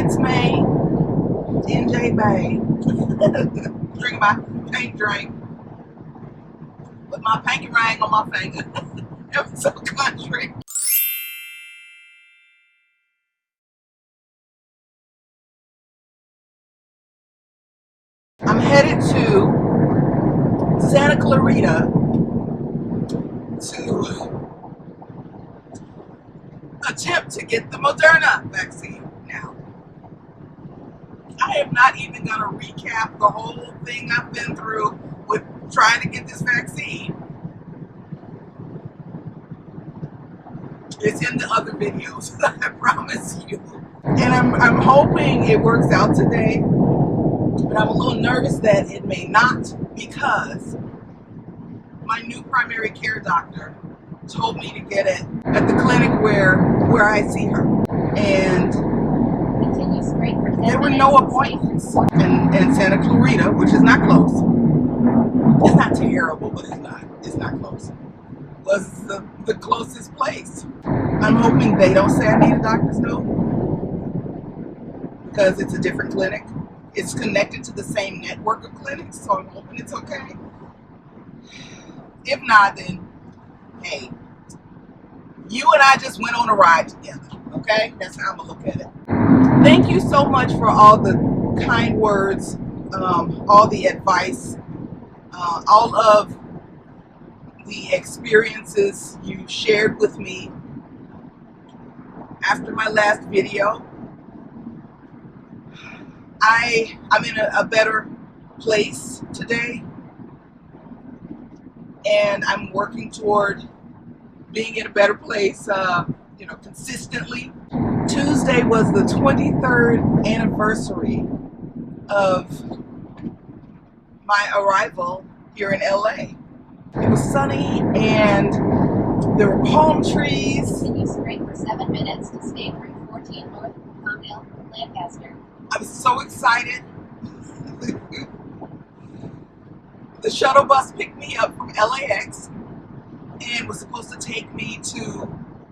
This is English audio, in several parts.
it's me, NJ Bay. Drink my pink drink with my pinky ring on my finger. It was so country. I'm headed to Santa Clarita to attempt to get the Moderna vaccine now. I am not even going to recap the whole thing I've been through with trying to get this vaccine. It's in the other videos, I promise you. And I'm hoping it works out today, but I'm a little nervous that it may not, because my new primary care doctor told me to get it at the clinic where I see her. And there were no appointments in Santa Clarita, which is not close. It's not terrible, but it's not close. Was the closest place. I'm hoping they don't say I need a doctor's note, because it's a different clinic. It's connected to the same network of clinics, so I'm hoping it's okay. If not, then hey, you and I just went on a ride together, okay? That's how I'm gonna look at it. Thank you so much for all the kind words, all the advice, all of the experiences you shared with me after my last video. I'm in a better place today, and I'm working toward being in a better place, consistently. Tuesday was the 23rd anniversary of my arrival here in LA. It was sunny and there were palm trees. Continue straight for 7 minutes to State Route 14 north of Palmdale, Lancaster. I was so excited. The shuttle bus picked me up from LAX and was supposed to take me to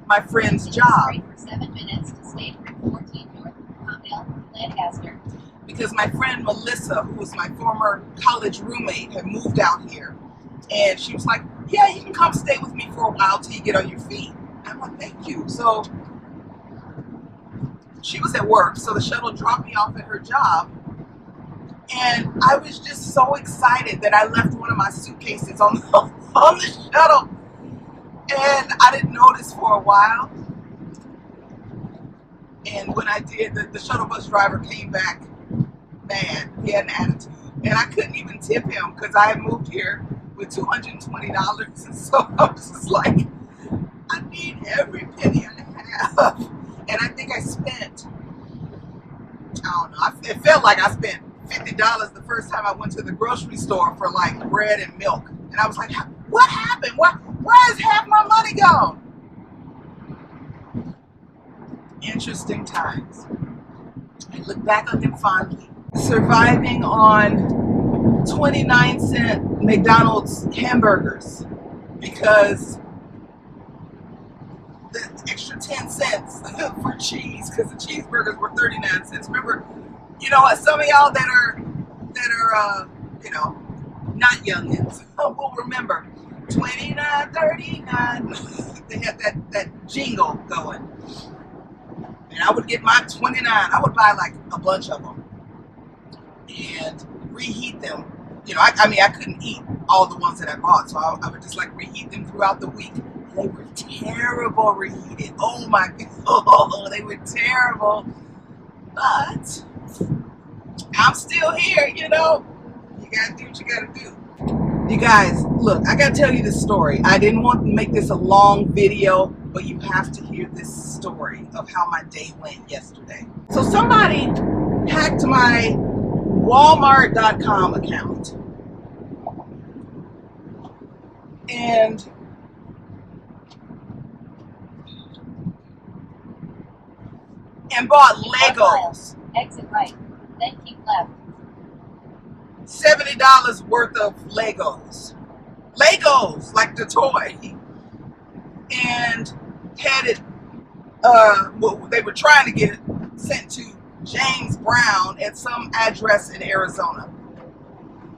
my friend's job. Straight for 7 minutes to State Route 14 north of Palmdale, Lancaster. Because my friend Melissa, who was my former college roommate, had moved out here. And she was like, yeah, you can come stay with me for a while till you get on your feet. I'm like, thank you. So she was at work, so the shuttle dropped me off at her job. And I was just so excited that I left one of my suitcases on the shuttle. And I didn't notice for a while. And when I did, the shuttle bus driver came back mad. He had an attitude. And I couldn't even tip him because I had moved here with $220. And so I was just like, I need every penny I have. And I think I spent, I don't know, it felt like I spent $50 the first time I went to the grocery store for like bread and milk. And I was like, what happened? Why is half my money gone? Interesting times. I look back on them fondly. Surviving on 29-cent McDonald's hamburgers because the extra 10 cents for cheese, because the cheeseburgers were 39 cents. Remember, some of y'all that are not youngins will remember 29, 39. They had that jingle going. And I would get my 29. I would buy like a bunch of them and reheat them. I couldn't eat all the ones that I bought, so I would just like reheat them throughout the week. They were terrible reheated. Oh my God, they were terrible. But I'm still here, You gotta do what you gotta do. You guys, look, I gotta tell you this story. I didn't want to make this a long video, but you have to hear this story of how my day went yesterday. So somebody hacked my Walmart.com account and bought Legos. Exit right, then keep left. $70 worth of Legos. Legos, like the toy. And had it, they were trying to get it sent to James Brown at some address in Arizona.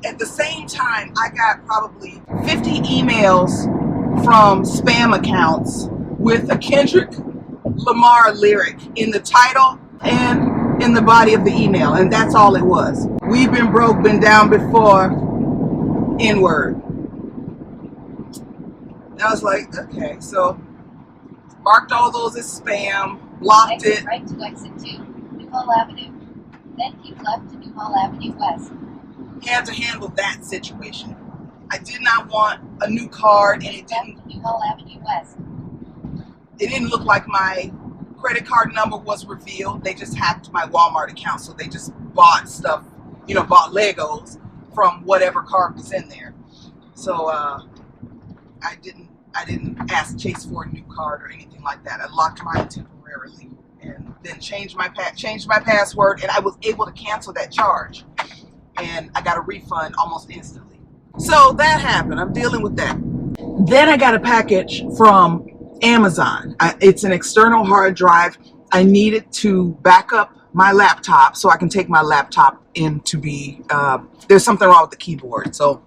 At the same time, I got probably 50 emails from spam accounts with a Kendrick Lamar lyric in the title and in the body of the email, and that's all it was. We've been broke, been down before, N-word. I was like, okay, so marked all those as spam, blocked it. Right to exit 2, Newhall Avenue. Then keep left to Newhall Avenue West. Had to handle that situation. I did not want a new card, and it didn't look like my credit card number was revealed. They just hacked my Walmart account, so they just bought stuff, you know, bought Legos from whatever card was in there. So I didn't ask Chase for a new card or anything like that. I locked mine temporarily and then changed my password, and I was able to cancel that charge, and I got a refund almost instantly. So that happened. I'm dealing with that. Then I got a package from Amazon. It's an external hard drive. I needed to back up my laptop so I can take my laptop in to be, there's something wrong with the keyboard. So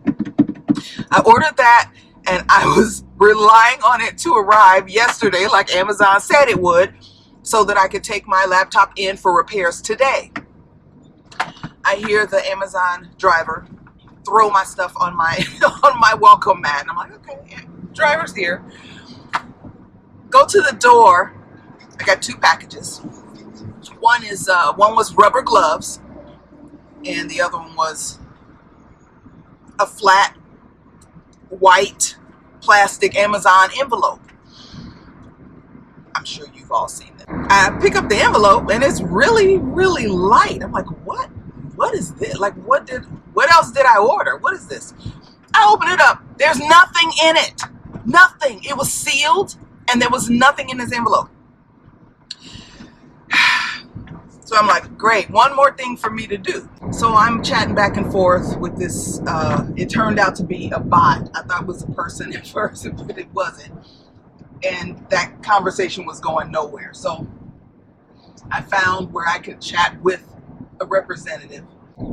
I ordered that, and I was relying on it to arrive yesterday like Amazon said it would, so that I could take my laptop in for repairs today. I hear the Amazon driver throw my stuff on my on my welcome mat, and I'm like, okay, yeah, driver's here. Go to the door. I got 2 packages. One was rubber gloves, and the other one was a flat white plastic Amazon envelope. I'm sure you've all seen them. I pick up the envelope, and it's really, really light. I'm like, what? What is this? Like, what else did I order? What is this? I open it up. There's nothing in it. Nothing. It was sealed, and there was nothing in this envelope. So I'm like, great, one more thing for me to do. So I'm chatting back and forth with this, it turned out to be a bot. I thought it was a person at first, but it wasn't. And that conversation was going nowhere. So I found where I could chat with a representative.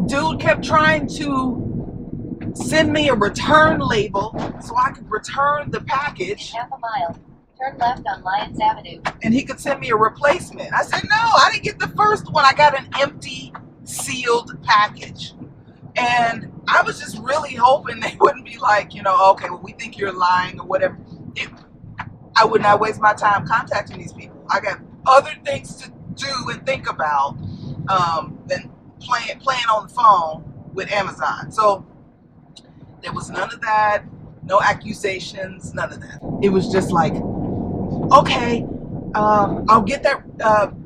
Dude kept trying to send me a return label so I could return the package. Half a mile. Turn left on Lyons Avenue. And he could send me a replacement. I said, no, I didn't get the first one. I got an empty, sealed package. And I was just really hoping they wouldn't be like, you know, okay, well, we think you're lying or whatever. I would not waste my time contacting these people. I got other things to do and think about than playing on the phone with Amazon. So there was none of that, no accusations, none of that. It was just like, okay, I'll get that,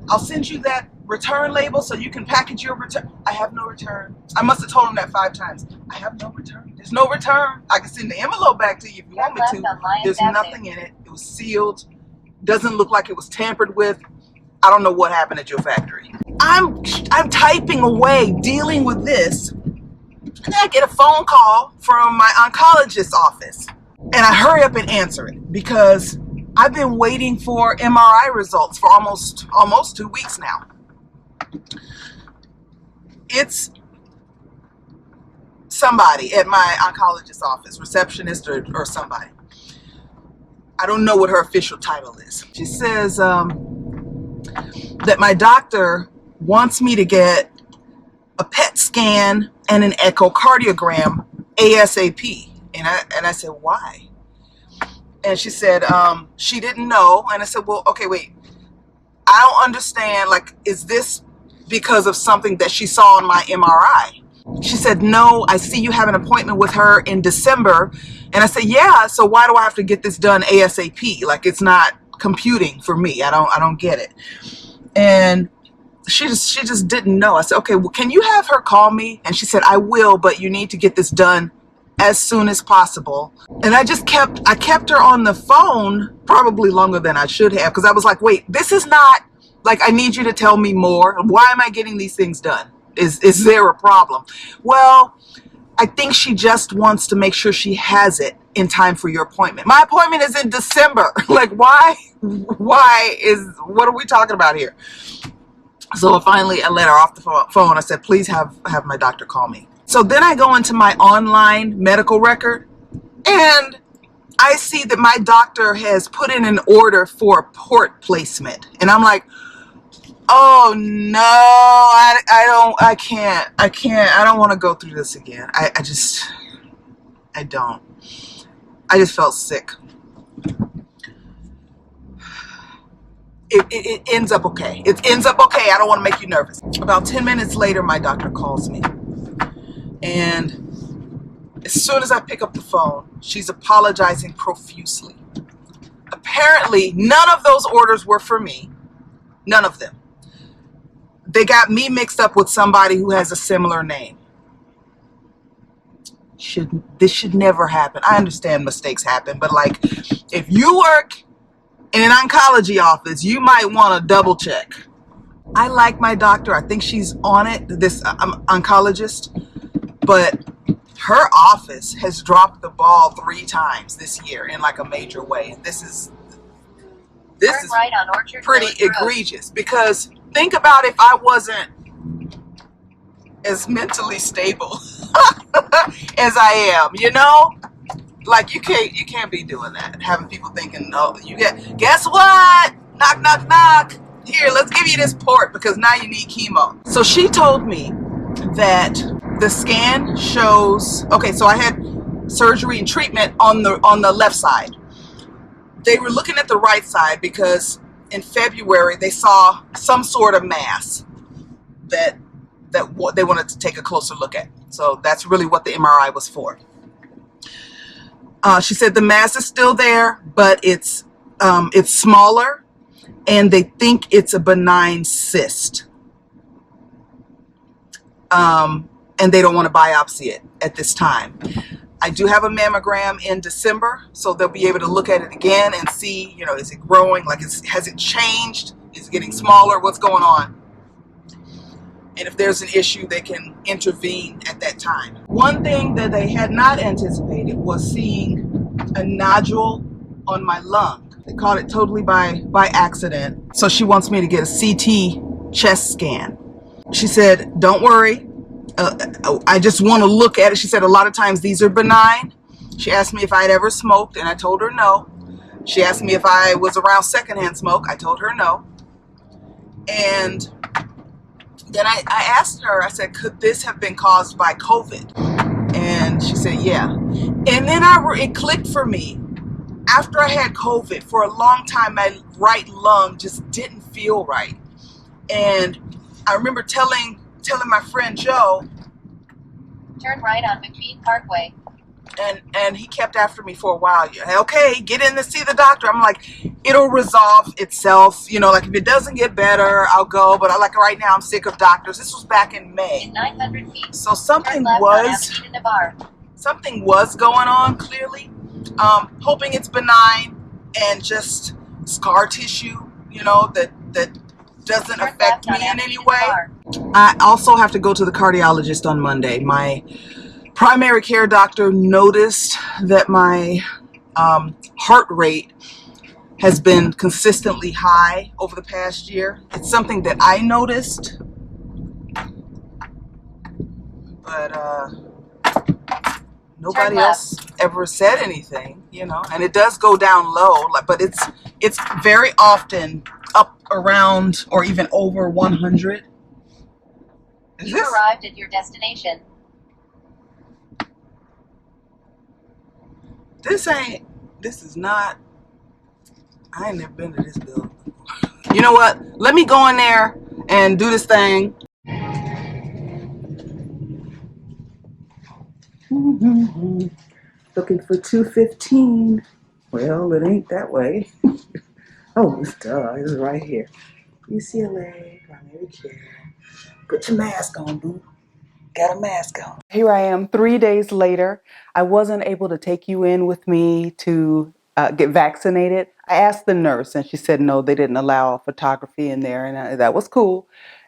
I'll send you that return label so you can package your return. I have no return. I must have told him that 5 times. I have no return. There's no return. I can send the envelope back to you if you want me to. There's nothing in it. It was sealed. Doesn't look like it was tampered with. I don't know what happened at your factory. I'm typing away, dealing with this, and then I get a phone call from my oncologist's office, and I hurry up and answer it because I've been waiting for MRI results for almost 2 weeks now. It's somebody at my oncologist's office, receptionist or somebody. I don't know what her official title is. She says that my doctor wants me to get a PET scan and an echocardiogram ASAP. And I said, why? And she said, she didn't know. And I said, well, okay, wait. I don't understand. Like, is this because of something that she saw on my MRI? She said, no, I see you have an appointment with her in December. And I said, yeah, so why do I have to get this done ASAP? Like, it's not computing for me. I don't get it. And she just didn't know. I said, okay, well, can you have her call me? And she said, I will, but you need to get this done as soon as possible. And I kept her on the phone probably longer than I should have, because I was like, wait, this is not like, I need you to tell me more. Why am I getting these things done? Is there a problem? Well, I think she just wants to make sure she has it in time for your appointment. My appointment is in December. Like, what are we talking about here? So finally I let her off the phone. I said, please have my doctor call me. So then I go into my online medical record and I see that my doctor has put in an order for a port placement. And I'm like, oh no, I can't, I don't want to go through this again. I just felt sick. It ends up okay. It ends up okay. I don't want to make you nervous. About 10 minutes later, my doctor calls me. And as soon as I pick up the phone, she's apologizing profusely. Apparently, none of those orders were for me. None of them. They got me mixed up with somebody who has a similar name. This should never happen. I understand mistakes happen, but like, if you work in an oncology office, you might want to double check. I like my doctor. I think she's on it, this oncologist, but her office has dropped the ball 3 times this year in like a major way. And this is right on Orchard pretty Village Road. egregious, because think about if I wasn't as mentally stable as I am, you know? Like you can't be doing that. Having people thinking, oh, guess what? Knock, knock, knock. Here, let's give you this port because now you need chemo. So she told me that the scan shows, okay, so I had surgery and treatment on the left side. They were looking at the right side because in February they saw some sort of mass that they wanted to take a closer look at. So that's really what the MRI was for. She said the mass is still there, but it's smaller, and they think it's a benign cyst. And they don't want to biopsy it at this time. I do have a mammogram in December, so they'll be able to look at it again and see, you know, is it growing? Like, has it changed? Is it getting smaller? What's going on? And if there's an issue, they can intervene at that time. One thing that they had not anticipated was seeing a nodule on my lung. They caught it totally by accident. So she wants me to get a CT chest scan. She said, don't worry. I just want to look at it. She said a lot of times these are benign. She asked me if I had ever smoked, and I told her no. She asked me if I was around secondhand smoke. I told her no. And then I asked her, I said, could this have been caused by COVID? And she said, yeah. And then it clicked for me. After I had COVID, for a long time, my right lung just didn't feel right. And I remember telling my friend Joe, turn right on McPhee Parkway. And he kept after me for a while. Okay, get in to see the doctor. I'm like, it'll resolve itself. You know, like if it doesn't get better, I'll go. But right now I'm sick of doctors. This was back in May. In 900 feet. So something was going on, clearly. Hoping it's benign and just scar tissue, you know, that doesn't affect me in any way. I also have to go to the cardiologist on Monday. My primary care doctor noticed that my heart rate has been consistently high over the past year. It's something that I noticed, but nobody else ever said anything, you know. And it does go down low, but it's very often up around or even over 100. You arrived at your destination. This is not, I ain't never been to this building. You know what? Let me go in there and do this thing. Looking for 215. Well, it ain't that way. Oh, it's right here. UCLA, primary care. Put your mask on, boo. Got a mask on. Here I am 3 days later. I wasn't able to take you in with me to get vaccinated. I asked the nurse and she said no, they didn't allow photography in there, and that was cool.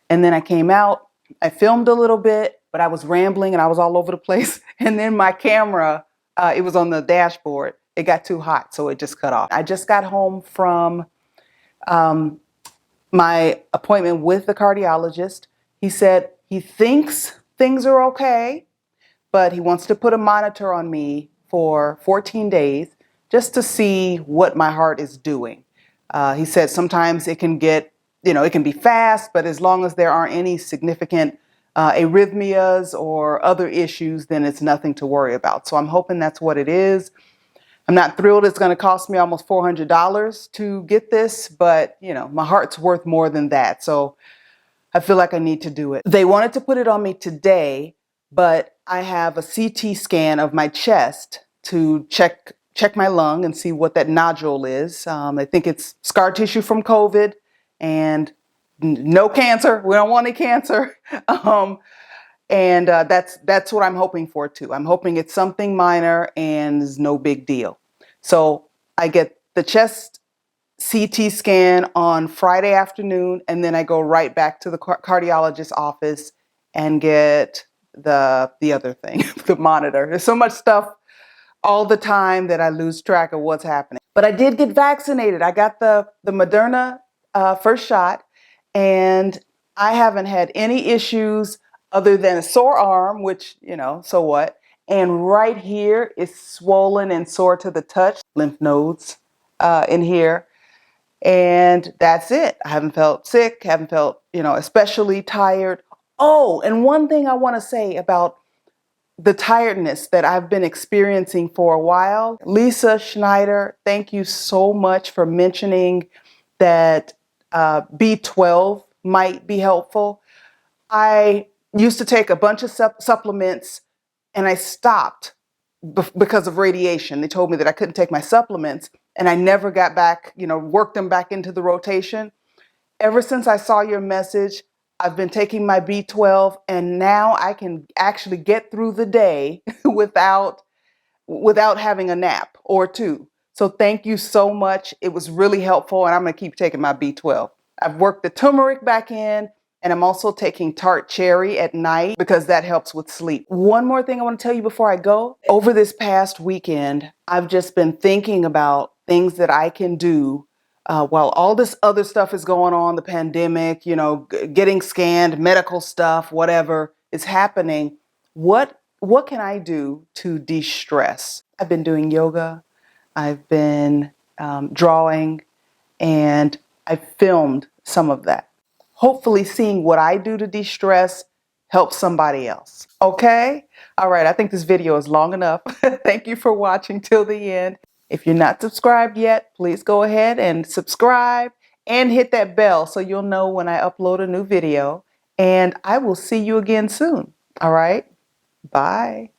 And then I came out, I filmed a little bit, but I was rambling and I was all over the place. And then my camera, it was on the dashboard. It got too hot, so it just cut off. I just got home from my appointment with the cardiologist. He said he thinks things are okay, but he wants to put a monitor on me for 14 days just to see what my heart is doing. He said sometimes it can get, it can be fast, but as long as there aren't any significant arrhythmias or other issues, then it's nothing to worry about. So I'm hoping that's what it is. I'm not thrilled it's going to cost me almost $400 to get this, but my heart's worth more than that. So I feel like I need to do it. They wanted to put it on me today, but I have a CT scan of my chest to check my lung and see what that nodule is. I think it's scar tissue from COVID and no cancer. We don't want any cancer. And that's what I'm hoping for too. I'm hoping it's something minor and is no big deal. So I get the chest CT scan on Friday afternoon, and then I go right back to the cardiologist's office and get the other thing, the monitor. There's so much stuff all the time that I lose track of what's happening. But I did get vaccinated. I got the Moderna first shot, and I haven't had any issues other than a sore arm, which, so what? And right here is swollen and sore to the touch, lymph nodes in here. And that's it. I haven't felt sick, haven't felt, especially tired. Oh, and one thing I want to say about the tiredness that I've been experiencing for a while. Lisa Schneider, thank you so much for mentioning that B12 might be helpful. I used to take a bunch of supplements and I stopped because of radiation. They told me that I couldn't take my supplements and I never got back, worked them back into the rotation. Ever since I saw your message, I've been taking my B12 and now I can actually get through the day without having a nap or two. So thank you so much. It was really helpful and I'm going to keep taking my B12. I've worked the turmeric back in and I'm also taking tart cherry at night because that helps with sleep. One more thing I want to tell you before I go. Over this past weekend, I've just been thinking about things that I can do while all this other stuff is going on, the pandemic, getting scanned, medical stuff, whatever is happening. What can I do to de-stress? I've been doing yoga. I've been drawing, and I filmed some of that. Hopefully seeing what I do to de-stress helps somebody else. Okay? All right, I think this video is long enough. Thank you for watching till the end. If you're not subscribed yet, please go ahead and subscribe and hit that bell so you'll know when I upload a new video. And I will see you again soon. All right? Bye.